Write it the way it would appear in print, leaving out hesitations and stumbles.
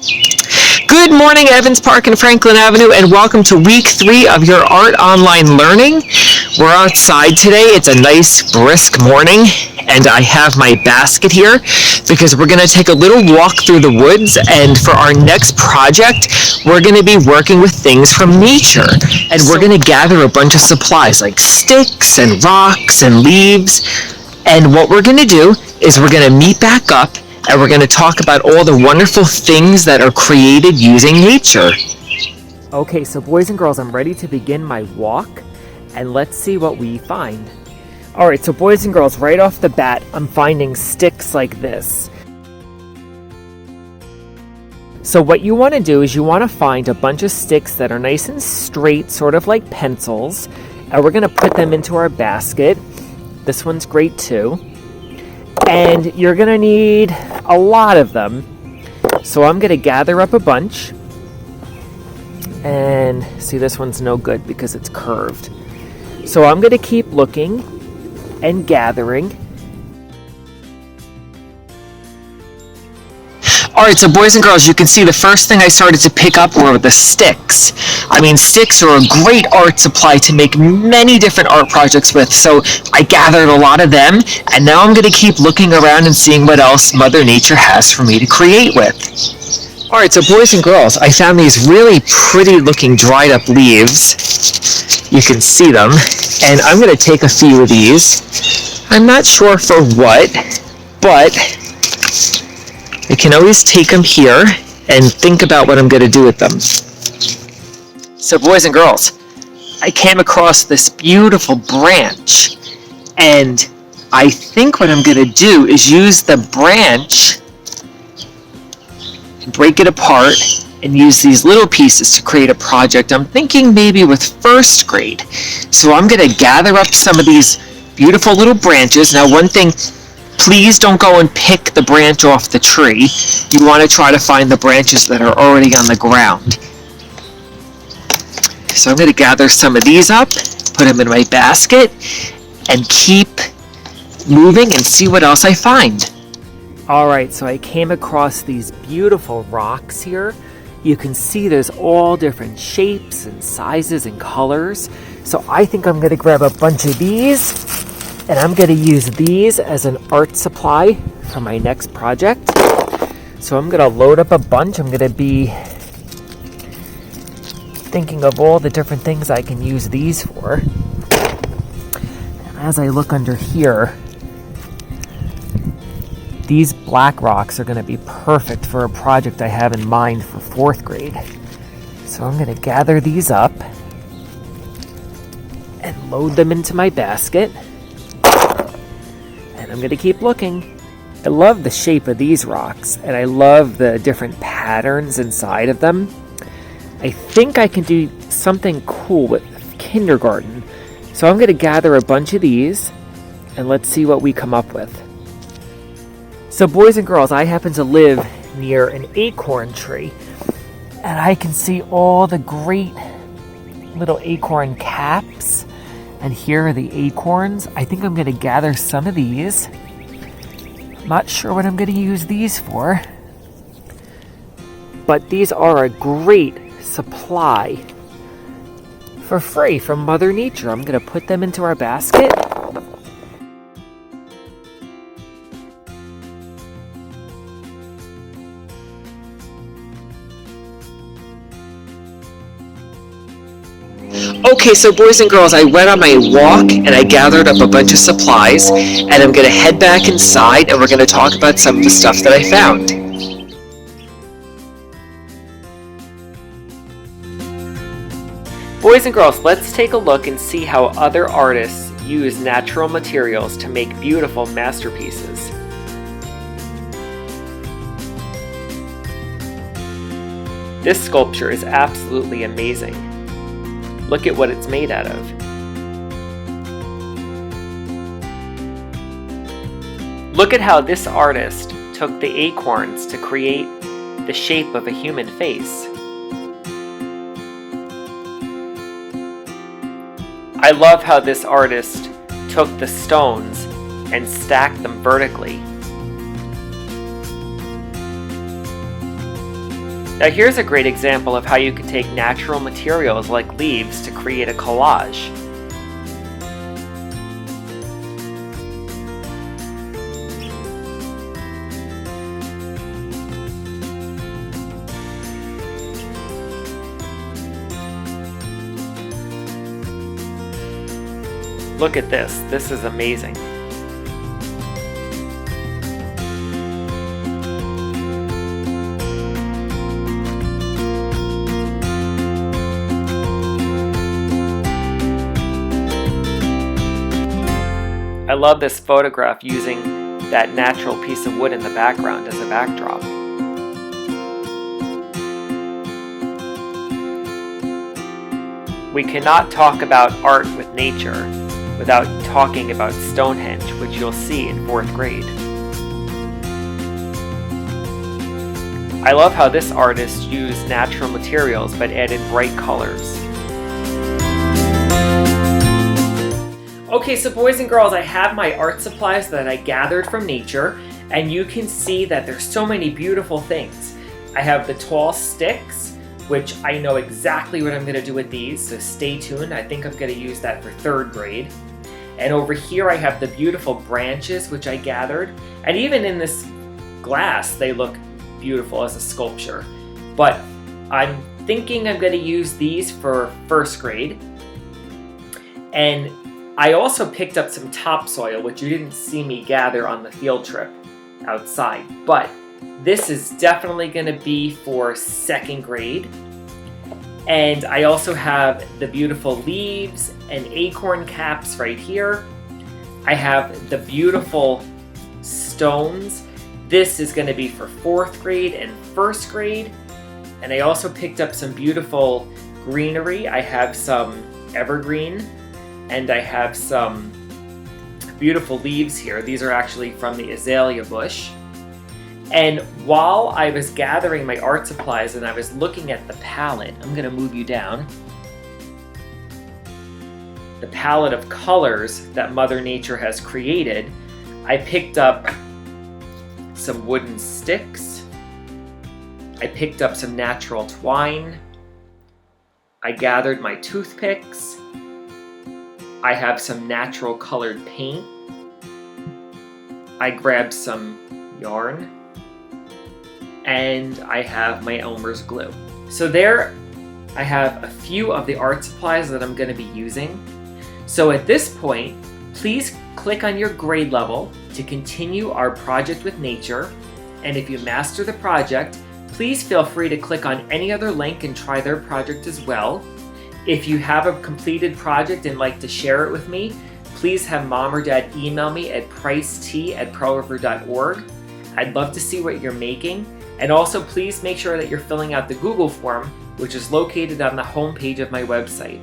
Good morning, Evans Park and Franklin Avenue, and welcome to week 3 of your art online learning. We're outside today. It's a nice, brisk morning, and I have my basket here because we're going to take a little walk through the woods, and for our next project, we're going to be working with things from nature, and we're going to gather a bunch of supplies like sticks and rocks and leaves, and what we're going to do is we're going to meet back up and we're going to talk about all the wonderful things that are created using nature. Okay, so boys and girls, I'm ready to begin my walk, and let's see what we find. Alright, so boys and girls, right off the bat, I'm finding sticks like this. So what you want to do is you want to find a bunch of sticks that are nice and straight, sort of like pencils, and we're going to put them into our basket. This one's great too. And you're going to need a lot of them. So I'm going to gather up a bunch. And see, this one's no good because it's curved. So I'm going to keep looking and gathering. Alright, so boys and girls, you can see the first thing I started to pick up were the sticks. I mean, sticks are a great art supply to make many different art projects with, so I gathered a lot of them, and now I'm going to keep looking around and seeing what else Mother Nature has for me to create with. Alright, so boys and girls, I found these really pretty looking dried up leaves. You can see them, and I'm going to take a few of these. I'm not sure for what, but I can always take them here and think about what I'm going to do with them. So boys and girls, I came across this beautiful branch, and I think what I'm going to do is use the branch, break it apart, and use these little pieces to create a project. I'm thinking maybe with first grade. So I'm going to gather up some of these beautiful little branches. Now one thing, please don't go and pick the branch off the tree. You want to try to find the branches that are already on the ground. So I'm going to gather some of these up, put them in my basket, and keep moving and see what else I find. Alright, so I came across these beautiful rocks here. You can see there's all different shapes and sizes and colors. So I think I'm going to grab a bunch of these, and I'm going to use these as an art supply for my next project. So I'm going to load up a bunch. I'm going to be thinking of all the different things I can use these for. And as I look under here, these black rocks are going to be perfect for a project I have in mind for 4th grade. So I'm going to gather these up and load them into my basket. And I'm going to keep looking. I love the shape of these rocks, and I love the different patterns inside of them. I think I can do something cool with kindergarten. So I'm going to gather a bunch of these, and let's see what we come up with. So boys and girls, I happen to live near an acorn tree, and I can see all the great little acorn caps. And here are the acorns. I think I'm going to gather some of these. Not sure what I'm going to use these for. But these are a great supply for free from Mother Nature. I'm going to put them into our basket. Okay, so boys and girls, I went on my walk and I gathered up a bunch of supplies, and I'm going to head back inside and we're going to talk about some of the stuff that I found. Boys and girls, let's take a look and see how other artists use natural materials to make beautiful masterpieces. This sculpture is absolutely amazing. Look at what it's made out of. Look at how this artist took the acorns to create the shape of a human face. I love how this artist took the stones and stacked them vertically. Now here's a great example of how you can take natural materials like leaves to create a collage. Look at this. This is amazing. I love this photograph using that natural piece of wood in the background as a backdrop. We cannot talk about art with nature without talking about Stonehenge, which you'll see in 4th grade. I love how this artist used natural materials but added bright colors. Okay, so boys and girls, I have my art supplies that I gathered from nature, and you can see that there's so many beautiful things. I have the tall sticks, which I know exactly what I'm going to do with these, so stay tuned. I think I'm going to use that for 3rd grade. And over here I have the beautiful branches, which I gathered, and even in this glass they look beautiful as a sculpture. But I'm thinking I'm going to use these for 1st grade. And I also picked up some topsoil, which you didn't see me gather on the field trip outside, but this is definitely going to be for 2nd grade. And I also have the beautiful leaves and acorn caps right here. I have the beautiful stones. This is going to be for 4th grade and 1st grade. And I also picked up some beautiful greenery. I have some evergreen, and I have some beautiful leaves here. These are actually from the azalea bush. And while I was gathering my art supplies and I was looking at the palette, I'm going to move you down. The palette of colors that Mother Nature has created, I picked up some wooden sticks. I picked up some natural twine. I gathered my toothpicks. I have some natural colored paint. I grabbed some yarn. And I have my Elmer's glue. So there I have a few of the art supplies that I'm going to be using. So at this point, please click on your grade level to continue our project with nature. And if you master the project, please feel free to click on any other link and try their project as well. If you have a completed project and like to share it with me, please have Mom or Dad email me at pricet@pearlriver.org. I'd love to see what you're making. And also please make sure that you're filling out the Google form, which is located on the homepage of my website.